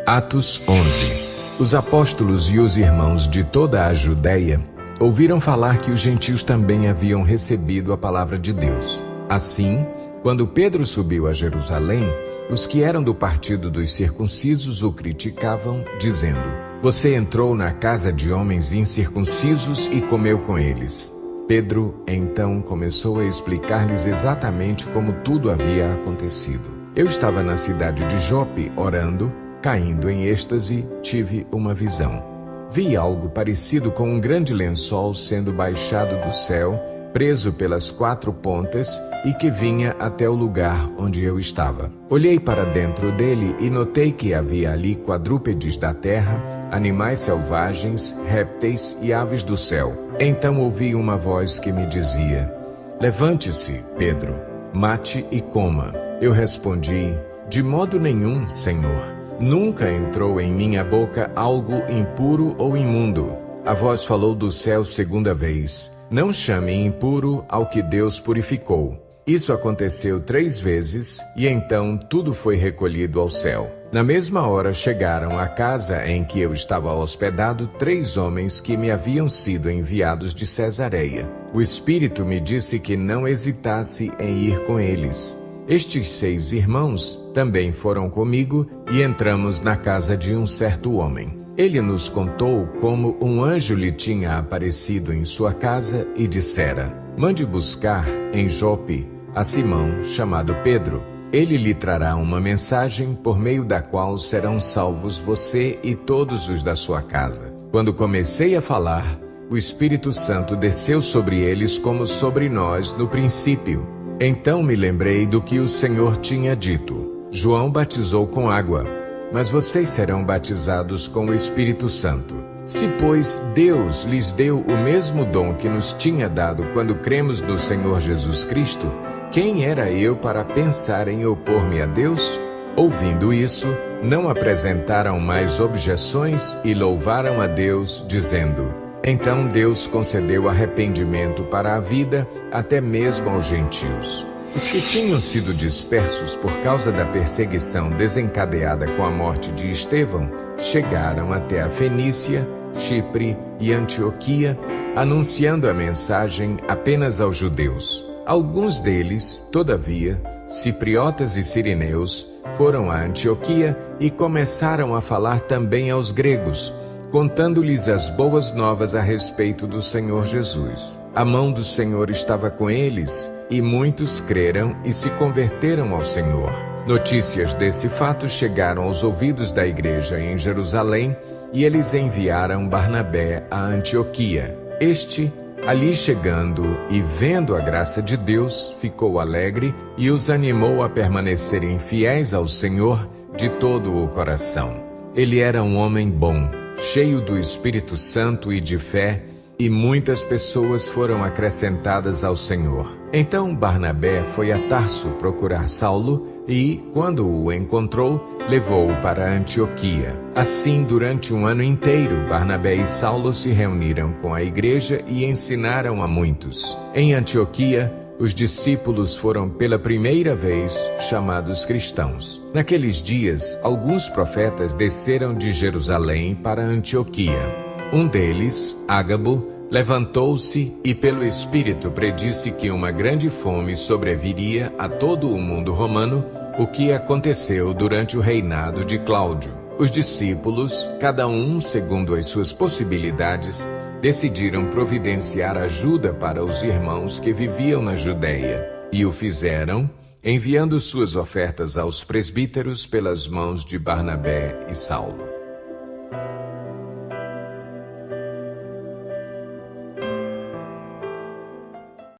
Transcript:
Atos 11. Os apóstolos e os irmãos de toda a Judéia ouviram falar que os gentios também haviam recebido a palavra de Deus. Assim, quando Pedro subiu a Jerusalém, os que eram do partido dos circuncisos o criticavam, dizendo: "Você entrou na casa de homens incircuncisos e comeu com eles." Pedro, então, começou a explicar-lhes exatamente como tudo havia acontecido. "Eu estava na cidade de Jope, orando. Caindo em êxtase, tive uma visão. Vi algo parecido com um grande lençol sendo baixado do céu, preso pelas 4 pontas e que vinha até o lugar onde eu estava. Olhei para dentro dele e notei que havia ali quadrúpedes da terra, animais selvagens, répteis e aves do céu. Então ouvi uma voz que me dizia: 'Levante-se, Pedro, mate e coma.' Eu respondi: 'De modo nenhum, Senhor. Nunca entrou em minha boca algo impuro ou imundo.' A voz falou do céu segunda vez: 'Não chame impuro ao que Deus purificou.' Isso aconteceu 3 vezes, e então tudo foi recolhido ao céu. Na mesma hora chegaram à casa em que eu estava hospedado 3 homens que me haviam sido enviados de Cesareia. O Espírito me disse que não hesitasse em ir com eles. Estes 6 irmãos também foram comigo e entramos na casa de um certo homem. Ele nos contou como um anjo lhe tinha aparecido em sua casa e dissera: 'Mande buscar em Jope a Simão, chamado Pedro. Ele lhe trará uma mensagem por meio da qual serão salvos você e todos os da sua casa.' Quando comecei a falar, o Espírito Santo desceu sobre eles como sobre nós no princípio. Então me lembrei do que o Senhor tinha dito: 'João batizou com água, mas vocês serão batizados com o Espírito Santo.' Se, pois, Deus lhes deu o mesmo dom que nos tinha dado quando cremos no Senhor Jesus Cristo, quem era eu para pensar em opor-me a Deus?" Ouvindo isso, não apresentaram mais objeções e louvaram a Deus, dizendo: "Então Deus concedeu arrependimento para a vida, até mesmo aos gentios." Os que tinham sido dispersos por causa da perseguição desencadeada com a morte de Estevão chegaram até a Fenícia, Chipre e Antioquia, anunciando a mensagem apenas aos judeus. Alguns deles, todavia, cipriotas e sirineus, foram a Antioquia e começaram a falar também aos gregos, contando-lhes as boas novas a respeito do Senhor Jesus. A mão do Senhor estava com eles, e muitos creram e se converteram ao Senhor. Notícias desse fato chegaram aos ouvidos da igreja em Jerusalém, e eles enviaram Barnabé a Antioquia. Este, ali chegando e vendo a graça de Deus, ficou alegre e os animou a permanecerem fiéis ao Senhor de todo o coração. Ele era um homem bom, cheio do Espírito Santo e de fé, e muitas pessoas foram acrescentadas ao Senhor. Então Barnabé foi a Tarso procurar Saulo e, quando o encontrou, levou-o para Antioquia. Assim, durante 1 ano inteiro, Barnabé e Saulo se reuniram com a igreja e ensinaram a muitos. Em Antioquia, os discípulos foram pela primeira vez chamados cristãos. Naqueles dias, alguns profetas desceram de Jerusalém para Antioquia. Um deles, Ágabo, levantou-se e pelo Espírito predisse que uma grande fome sobreviria a todo o mundo romano, o que aconteceu durante o reinado de Cláudio. Os discípulos, cada um segundo as suas possibilidades, decidiram providenciar ajuda para os irmãos que viviam na Judéia, e o fizeram, enviando suas ofertas aos presbíteros pelas mãos de Barnabé e Saulo.